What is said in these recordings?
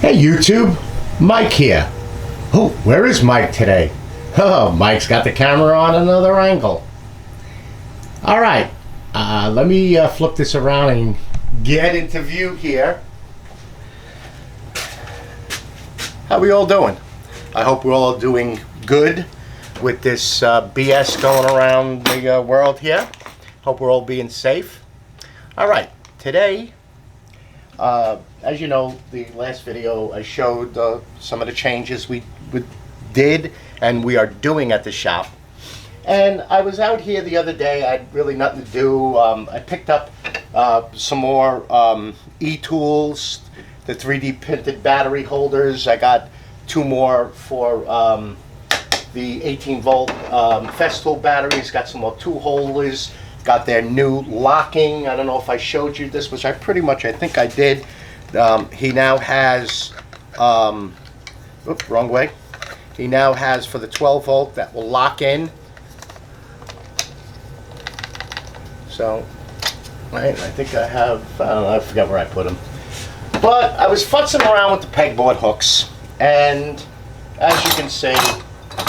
Hey YouTube, Mike here. Oh, where is Mike today? Oh, Mike's got the camera on another angle. Alright, let me flip this around and get into view here. How we all doing? I hope we're all doing good with this BS going around the world here. Hope we're all being safe. Alright, today, as you know, the last video I showed some of the changes we did and we are doing at the shop. And I was out here the other day, I had really nothing to do. I picked up some more e-tools, the 3D printed battery holders. I got two more for the 18 volt Festool batteries, got some more tool holders, got their new locking. I don't know if I showed you this, which I think I did. He now has, oops, wrong way. He now has for the 12 volt that will lock in. So, right, I think I have, I don't know, I forgot where I put them. But I was futzing around with the pegboard hooks, and as you can see,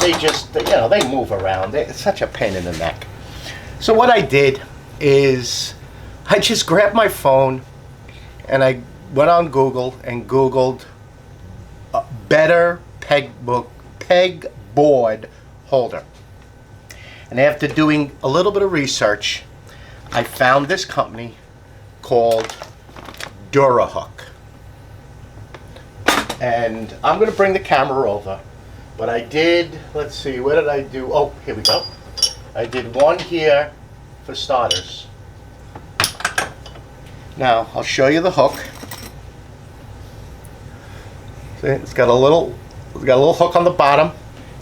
they just, you know, they move around. It's such a pain in the neck. So what I did is I just grabbed my phone and I went on Google and Googled a better pegboard holder. And after doing a little bit of research, I found this company called Durahook. And I'm going to bring the camera over. But I did, let's see, what did I do? Oh, here we go. I did one here for starters. Now, I'll show you the hook. See, it's got a little hook on the bottom,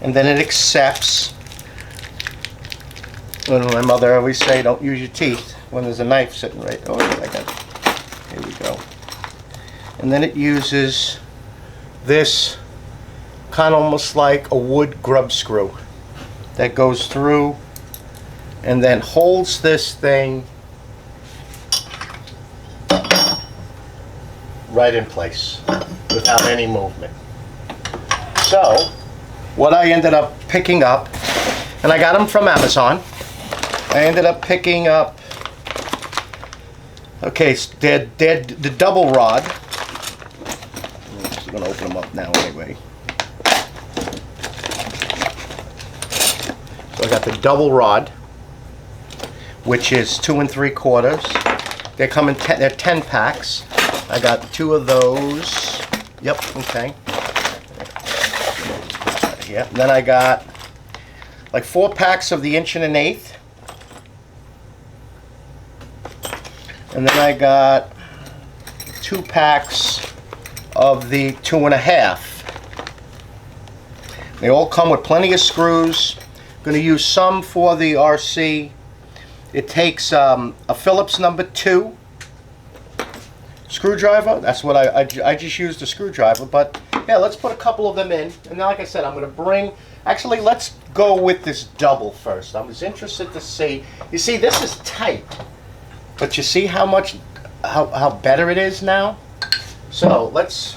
and then it accepts. When my mother always say, don't use your teeth when there's a knife sitting right. Oh, I got it. Here we go. And then it uses this kind of almost like a wood grub screw that goes through and then holds this thing right in place without any movement. So what I ended up picking up, and I got them from Amazon, I ended up picking up, okay, they're the double rod. I'm just going to open them up now anyway. So I got the double rod, which is 2 3/4. They come in they're 10 packs. I got 2 of those. Yep, okay. Yep. And then I got like 4 packs of the 1 1/8. And then I got 2 packs of the 2 1/2. They all come with plenty of screws. I'm going to use some for the RC. It takes a Phillips number 2 screwdriver. That's what I just used a screwdriver, but yeah, let's put a couple of them in. And then, like I said, I'm going to bring, actually, let's go with this double first. I was interested to see, you see, this is tight, but you see how much, how better it is now? So let's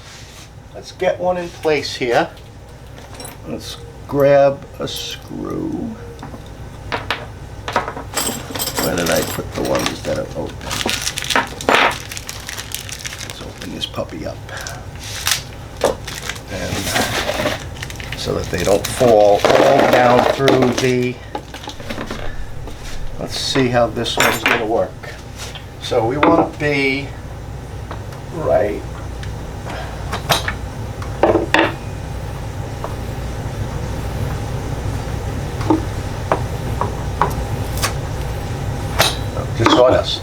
get one in place here. Let's grab a screw. Where did I put the ones that are open? Let's open this puppy up. And so that they don't fall all down through the, let's see how this one's going to work. So we want to be right. Just sawdust.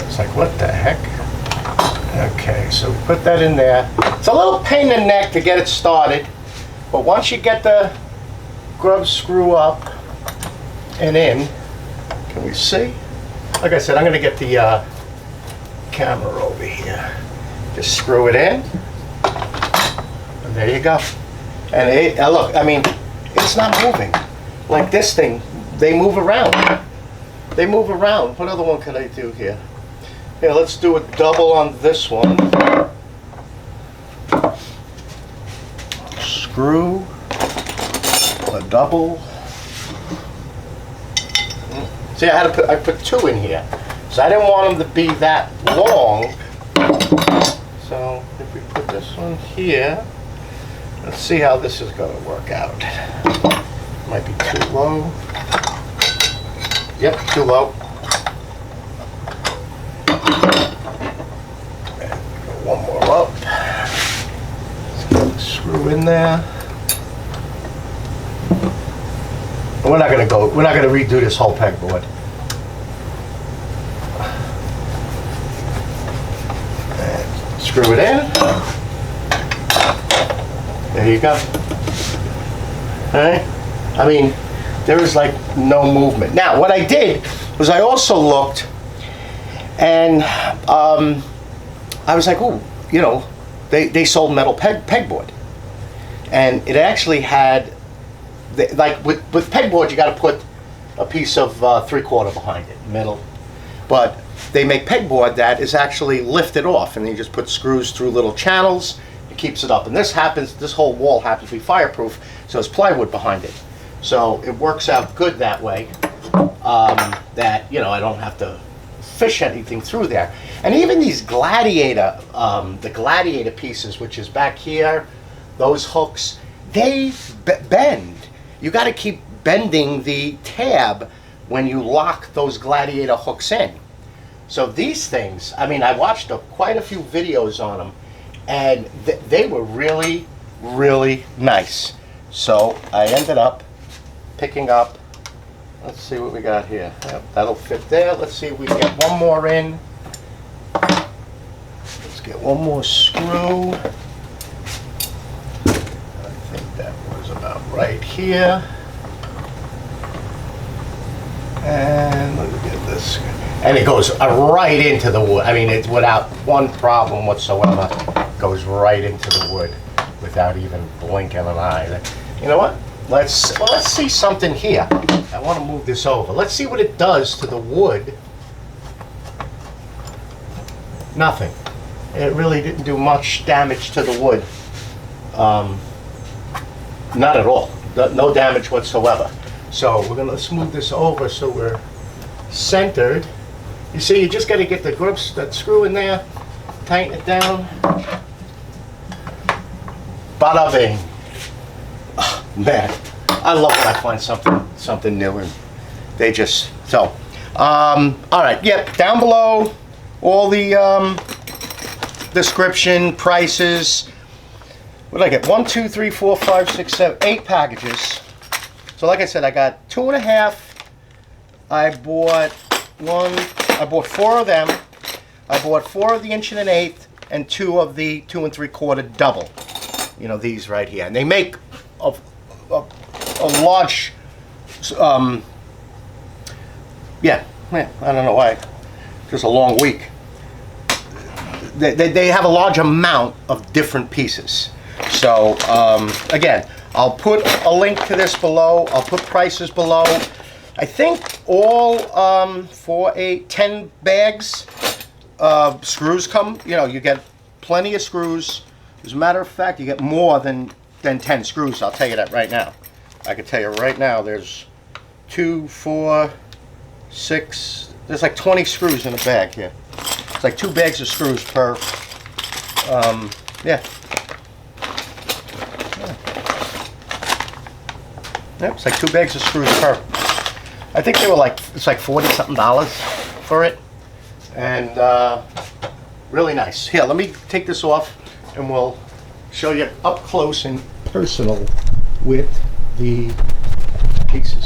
It's like, what the heck? Okay, so we put that in there. It's a little pain in the neck to get it started, but once you get the grub screw up and in, can we see? Like I said, I'm going to get the camera over here. Just screw it in, and there you go. And it, look, I mean, it's not moving. Like this thing, they move around. They move around. What other one can I do here? Yeah, let's do a double on this one. screw, a double. See, I put 2 in here, so I didn't want them to be that long. So if we put this one here, let's see how this is going to work out. Might be too low. Yep, too low. And go one more up. Let's get the screw in there. And we're not going to redo this whole pegboard. And screw it in. There you go. Alright? I mean, there is like no movement. Now, what I did was I also looked and I was like, oh, you know, they sold metal pegboard. And it actually had, like with pegboard, you got to put a piece of 3/4 behind it, metal. But they make pegboard that is actually lifted off, and you just put screws through little channels. It keeps it up. And this whole wall happens to be fireproof, so there's plywood behind it. So it works out good that way. That, you know, I don't have to fish anything through there. And even these Gladiator, the Gladiator pieces, which is back here, those hooks, they bend. You got to keep bending the tab when you lock those Gladiator hooks in. So these things, I mean, I watched quite a few videos on them, and they were really, really nice. So I ended up picking up, let's see what we got here. Yep, that'll fit there. Let's see if we can get one more in. Let's get one more screw. I think that was about right here. And let me get this. And it goes right into the wood. I mean, it's without one problem whatsoever. It goes right into the wood without even blinking an eye. You know what? Let's see something here. I want to move this over. Let's see what it does to the wood. Nothing. It really didn't do much damage to the wood. Not at all. No damage whatsoever. So let's move this over so we're centered. You see, you just got to get the grips, that screw in there, tighten it down. Bada bing. Oh, man, I love when I find something new, and they just so. All right, yep. Down below, all the description, prices. What did I get? 1, 2, 3, 4, 5, 6, 7, 8 packages. So like I said, I got 2.5. I bought 4 of them. I bought 4 of the 1 1/8 and 2 of the 2 3/4 double. You know, these right here. And they make a large, yeah, I don't know why. Just a long week. They have a large amount of different pieces. So, again, I'll put a link to this below. I'll put prices below. I think all 4, 8, 10 bags of screws come. You know, you get plenty of screws. As a matter of fact, you get more than 10 screws. I'll tell you that right now. I can tell you right now, there's 2, 4, 6. There's like 20 screws in a bag here. It's like 2 bags of screws per. Yeah. Yep, it's like 2 bags of screws per. I think they were like, it's like $40-something for it. And really nice. Here, let me take this off and we'll show you up close and personal with the pieces.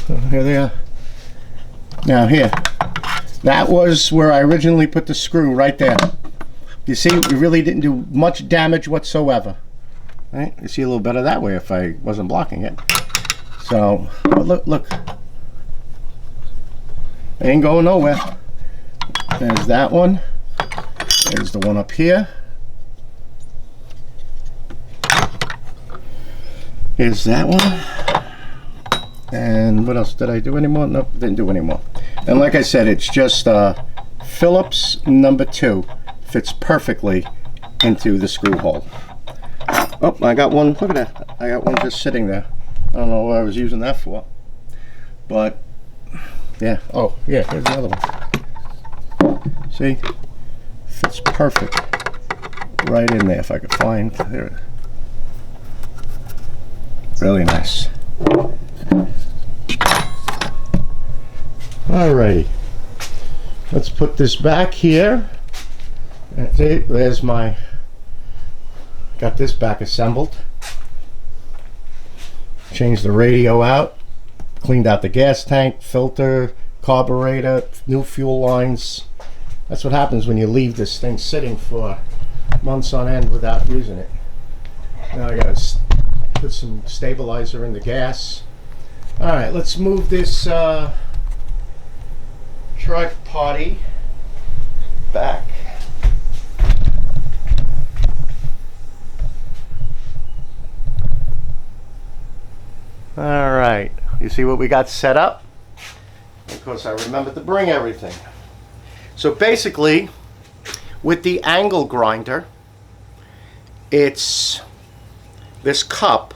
So here they are. Now here, that was where I originally put the screw right there. You see, we really didn't do much damage whatsoever. Right? You see a little better that way if I wasn't blocking it. So, look. They ain't going nowhere. There's that one. There's the one up here. Here's that one. And what else? Did I do any more? Nope, didn't do any more. And like I said, it's just Phillips number 2. fits perfectly into the screw hole. Oh, I got one, look at that. I got one just sitting there. I don't know what I was using that for. But, yeah. Oh, yeah, here's the other one. See? Fits perfect right in there if I could find. There. Really nice. Alrighty. Let's put this back here. That's it. There's my... Got this back assembled. Changed the radio out. Cleaned out the gas tank, filter, carburetor, new fuel lines. That's what happens when you leave this thing sitting for months on end without using it. Now I gotta put some stabilizer in the gas. Alright, let's move this tripod back. Alright, you see what we got set up? Of course, I remembered to bring everything. So basically, with the angle grinder, it's this cup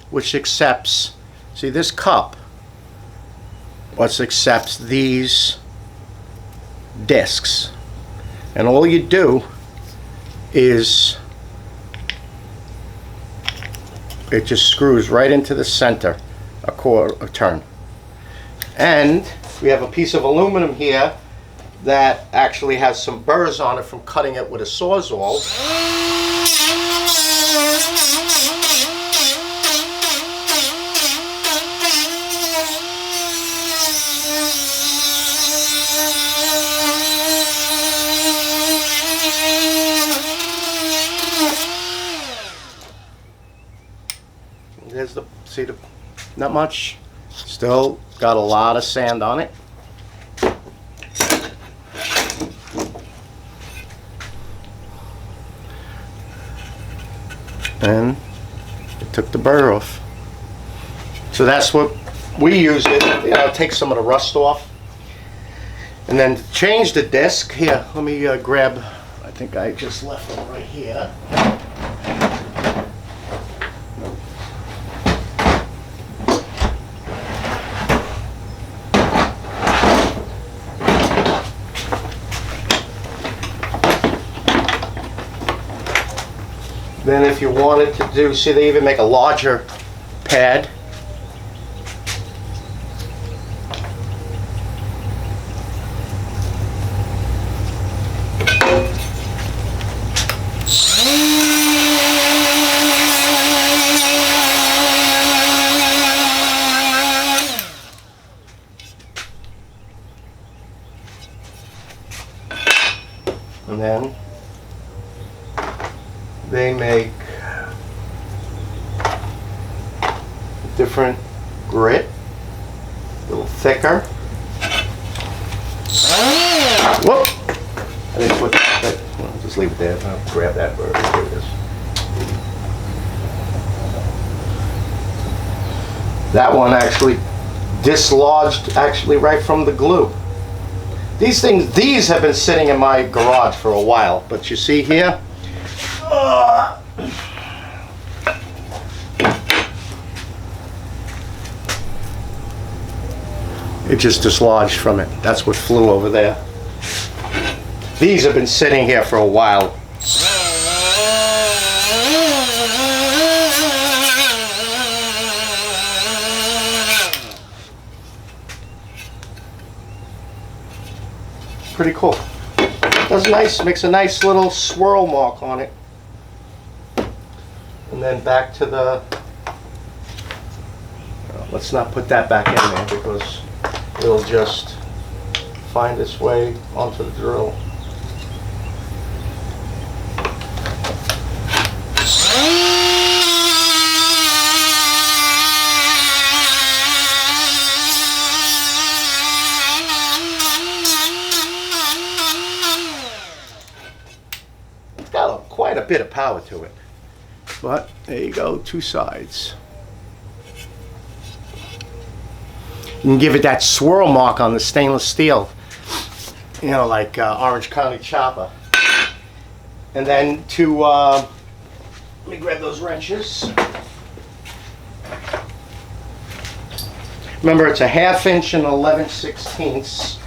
which accepts, see this cup, which accepts these discs. And all you do is it just screws right into the center a turn. And we have a piece of aluminum here that actually has some burrs on it from cutting it with a sawzall. There's the, see the, not much, still got a lot of sand on it. And it took the burr off. So that's what we use it, you know, take some of the rust off. And then to change the disc, here, let me grab, I think I just left one right here. Then if you wanted to do, see they even make a larger pad. And then they make a different grit, a little thicker. Whoop! I didn't put that, well, just leave it there. I'll grab that bird. There it is. That one actually dislodged actually right from the glue. These things, these have been sitting in my garage for a while, but you see here, it just dislodged from it. That's what flew over there. These have been sitting here for a while. Pretty cool. Does nice, makes a nice little swirl mark on it. And then back to the, let's not put that back in there because it'll just find its way onto the drill. It's got quite a bit of power to it. But there you go, two sides. You can give it that swirl mark on the stainless steel, you know, like Orange County Chopper. And then to, let me grab those wrenches. Remember, it's a 1/2 inch and 11/16.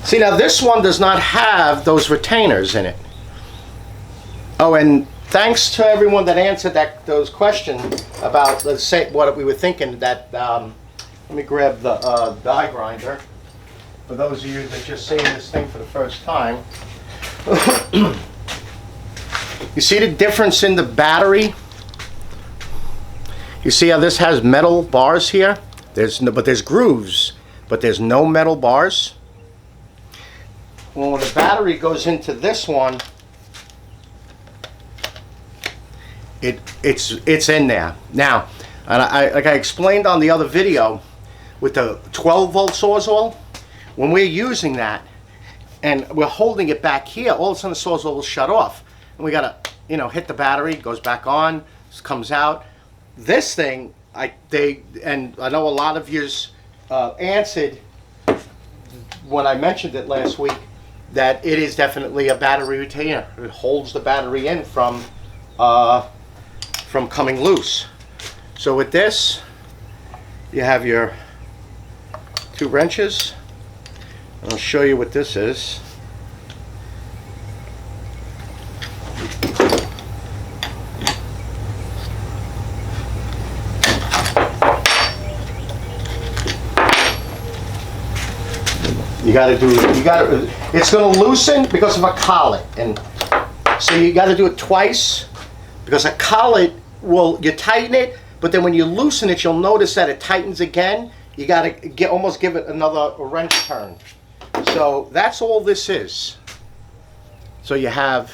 See, now this one does not have those retainers in it. Oh, and thanks to everyone that answered those questions about, let's say, what we were thinking. That let me grab the die grinder. For those of you that are just seeing this thing for the first time, you see the difference in the battery? You see how this has metal bars here? But there's grooves, but there's no metal bars. Well, when the battery goes into this one, it's in there. Now, and like I explained on the other video with the 12-volt Sawzall, when we're using that and we're holding it back here, all of a sudden the Sawzall will shut off. And we gotta, hit the battery, goes back on, comes out. This thing, and I know a lot of you answered when I mentioned it last week, that it is definitely a battery retainer. It holds the battery in from coming loose. So with this, you have your 2 wrenches. I'll show you what this is. It's going to loosen because of a collet, and so you got to do it twice, because a collet you tighten it, but then when you loosen it, you'll notice that it tightens again. You got to almost give it another wrench turn. So that's all this is. So you have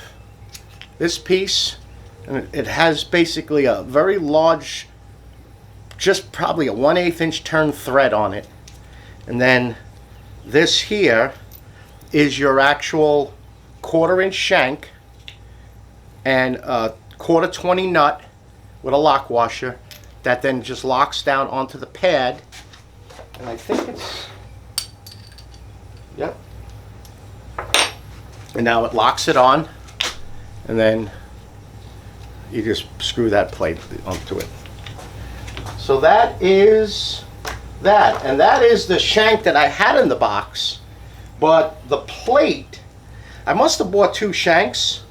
this piece, and it has basically a very large, just probably a 1/8 inch turn thread on it, and then this here is your actual 1/4 inch shank and a 1/4 20 nut with a lock washer that then just locks down onto the pad. And I think it's, yep. And now it locks it on, and then you just screw that plate onto it. So that is that, and that is the shank that I had in the box. But the plate, I must have bought 2 shanks,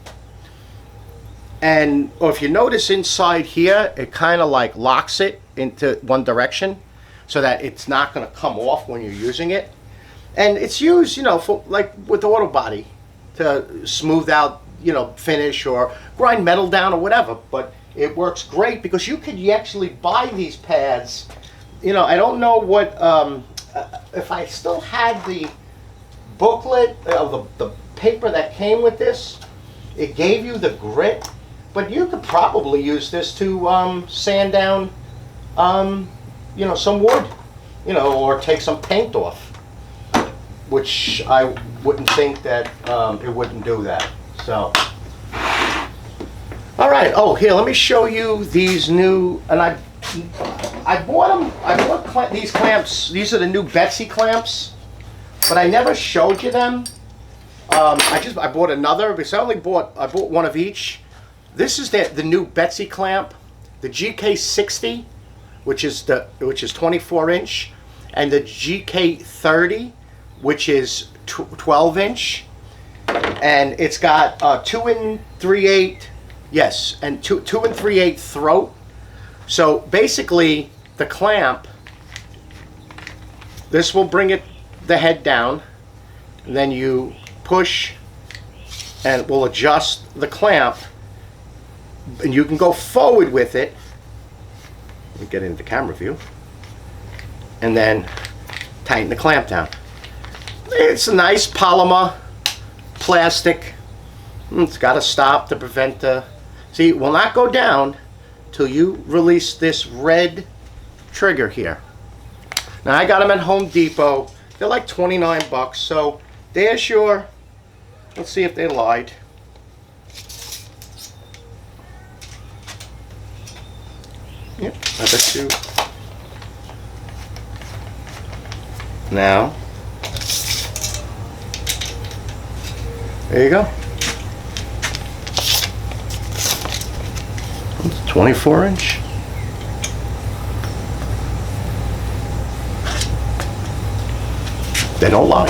and if you notice inside here, it kind of like locks it into one direction so that it's not going to come off when you're using it. And it's used, for like with auto body to smooth out, finish or grind metal down or whatever. But it works great because you could actually buy these pads. I don't know what, if I still had the booklet of the paper that came with this, it gave you the grit, but you could probably use this to sand down, some wood, or take some paint off, which I wouldn't think that it wouldn't do that. So, all right. Oh, here, let me show you these new, and I bought them. I bought these clamps. These are the new Betsy Clamps, but I never showed you them. I bought another because I bought one of each. This is the new Betsy Clamp, the GK60, which is 24 inch, and the GK30, which is 12 inch, and it's got 2 3/8, yes, and 2 3/8 throat. So basically, the clamp, this will bring the head down, and then you push, and it will adjust the clamp, and you can go forward with it. Let me get into camera view, and then tighten the clamp down. It's a nice polymer plastic. It's got a stop to prevent see, it will not go down till you release this red trigger here. Now I got them at Home Depot. They're like 29 bucks. So there's your, let's see if they lied. Yep, I bet you. There you go. It's 24-inch. They don't lie.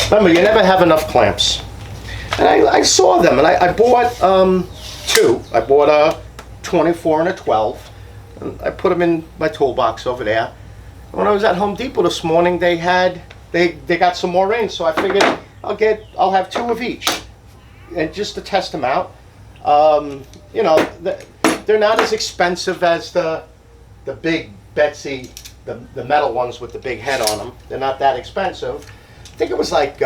Remember, you never have enough clamps. And I saw them, and I bought two. I bought a 24 and a 12. And I put them in my toolbox over there. When I was at Home Depot this morning, they got some more in, so I figured I'll have two of each, and just to test them out. You know, they're not as expensive as the big Betsy, the metal ones with the big head on them. They're not that expensive. I think it was like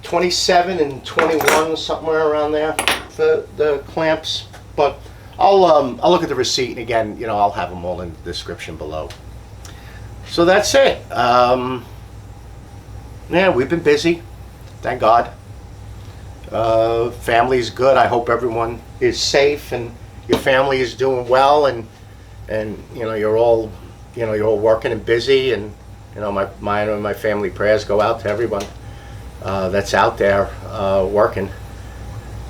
27 and 21, somewhere around there, the clamps. But I'll look at the receipt, and again, you know, I'll have them all in the description below. So that's it. Yeah, we've been busy, thank God. Family's good. I hope everyone is safe and your family is doing well, and you know, you're all working and busy, and you know, my family prayers go out to everyone that's out there working.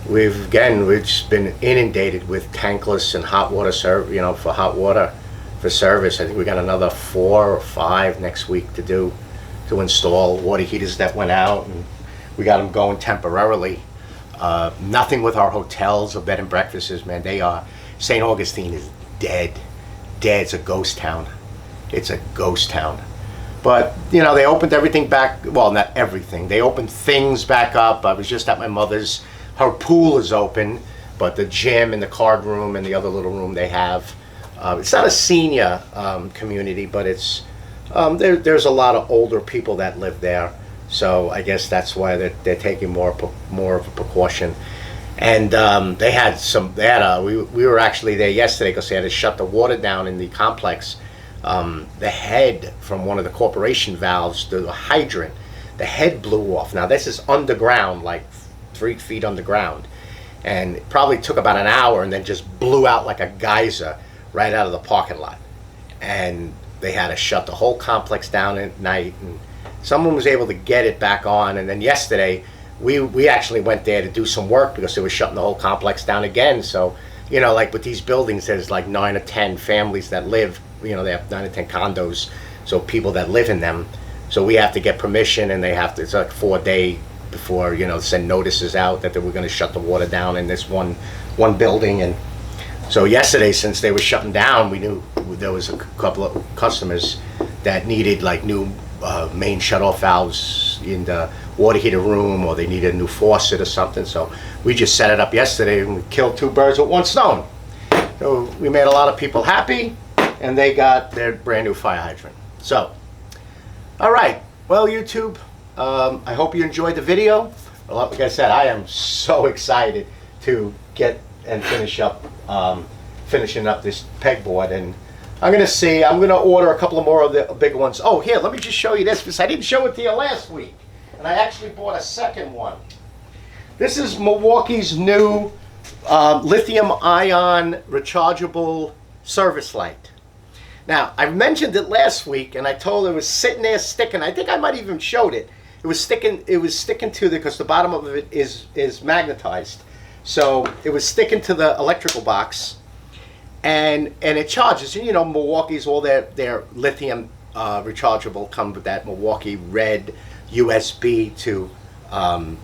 We've just been inundated with tankless and hot water for hot water for service. I think we got another 4 or 5 next week to install water heaters that went out, and we got them going temporarily. Nothing with our hotels or bed and breakfasts, man. St. Augustine is dead. It's a ghost town. It's a ghost town. But, you know, they opened everything back. Well, not everything. They opened things back up. I was just at my mother's. Her pool is open, but the gym and the card room and the other little room they have. It's not a senior community, but it's there's a lot of older people that live there. So I guess that's why they're taking more of a precaution. And we were actually there yesterday because they had to shut the water down in the complex. The head from one of the corporation valves, the hydrant, the head blew off. Now this is underground, like 3 feet underground, and it probably took about an hour, and then just blew out like a geyser right out of the parking lot. And they had to shut the whole complex down at night, and someone was able to get it back on. And then yesterday we actually went there to do some work because they were shutting the whole complex down again. So, you know, like with these buildings, there's like 9 or 10 families that live, you know, they have 9 or 10 condos, so people that live in them. So we have to get permission, and it's like 4-day before, you know, send notices out that they were going to shut the water down in this one building. And so yesterday, since they were shutting down, we knew there was a couple of customers that needed like new main shutoff valves in the water heater room, or they needed a new faucet or something. So we just set it up yesterday, and we killed 2 birds with 1 stone. So we made a lot of people happy, and they got their brand new fire hydrant. So, all right, well, YouTube, I hope you enjoyed the video. Well, like I said, I am so excited to get and finishing up this pegboard, and I'm gonna order a couple of more of the bigger ones. Oh, here, let me just show you this, because I didn't show it to you last week, and I actually bought a second one. This is Milwaukee's new lithium-ion rechargeable service light. Now, I mentioned it last week, and I told it was sitting there sticking. I think I might even showed it. It was sticking to because the bottom of it is magnetized. So it was sticking to the electrical box, and it charges. And you know, Milwaukee's, all their lithium rechargeable come with that Milwaukee red USB to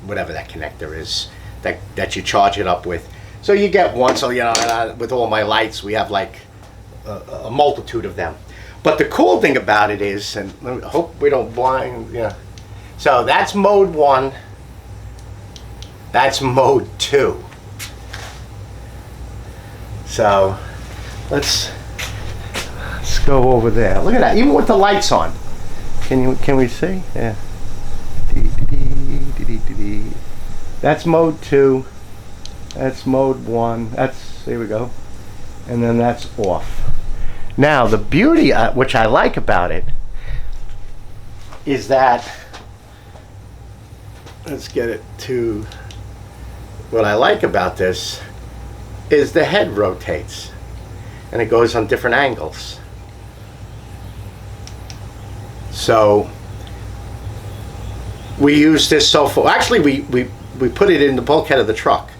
whatever that connector is that you charge it up with. So you get one. So, you know, with all my lights, we have like a multitude of them. But the cool thing about it is, and I hope we don't blind, yeah. So that's mode 1. That's mode 2. So let's go over there. Look at that, even with the lights on. Can we see? Yeah. That's mode 2. That's mode 1. There we go. And then that's off. Now the beauty, which I like about it, is that, let's get it to, what I like about this is the head rotates, and it goes on different angles. we use this so far. Actually, we put it in the bulkhead of the truck.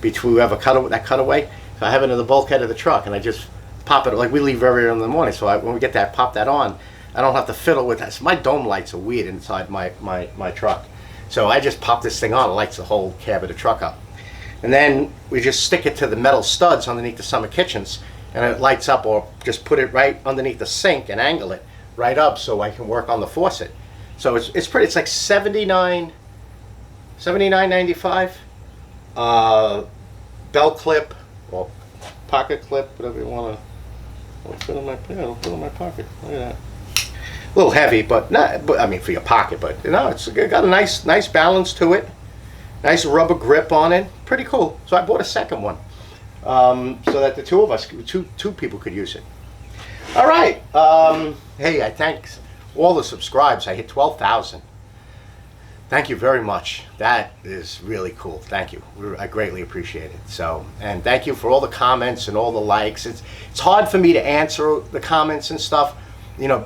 Between we have that cutaway, so I have it in the bulkhead of the truck, and I just pop it. Like we leave very early in the morning, so when we get that, pop that on. I don't have to fiddle with that. So my dome lights are weird inside my truck, so I just pop this thing on. It lights the whole cab of the truck up, and then we just stick it to the metal studs underneath the summer kitchens, and it lights up. Or just put it right underneath the sink and angle it right up so I can work on the faucet. So it's pretty. It's like $79.95. Belt clip or pocket clip, whatever you want to. It'll fit in my pocket. Look at that. A little heavy, but not. But I mean, for your pocket. But it's got a nice balance to it. Nice rubber grip on it. Pretty cool. So I bought a second one, so that the two of us, two people, could use it. All right. Hey, I thanks all the subscribes. I hit 12,000. Thank you very much. That is really cool. Thank you. I greatly appreciate it. So, and thank you for all the comments and all the likes. It's hard for me to answer the comments and stuff,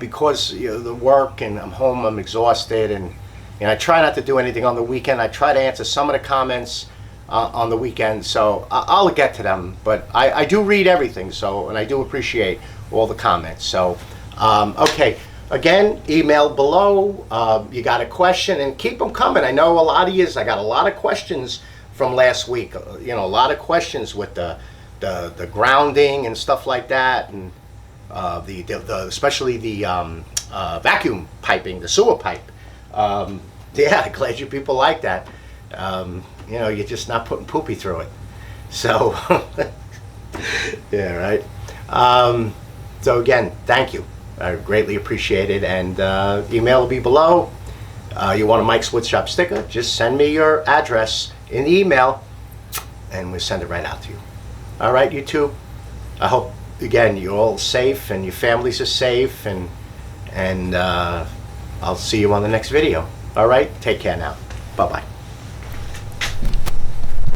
because the work, and I'm home, I'm exhausted, and I try not to do anything on the weekend. I try to answer some of the comments on the weekend, so I'll get to them. But I do read everything, and I do appreciate all the comments. So, okay. Again, email below. You got a question, and keep them coming. I know a lot of yous. I got a lot of questions from last week. A lot of questions with the grounding and stuff like that, and especially the vacuum piping, the sewer pipe. Yeah, glad you people like that. You're just not putting poopy through it. So, yeah, right. So again, thank you. I greatly appreciate it, and email will be below. You want a Mike's Woodshop sticker? Just send me your address in the email, and we'll send it right out to you. All right, YouTube. I hope again you're all safe and your families are safe, and I'll see you on the next video. All right, take care now. Bye bye.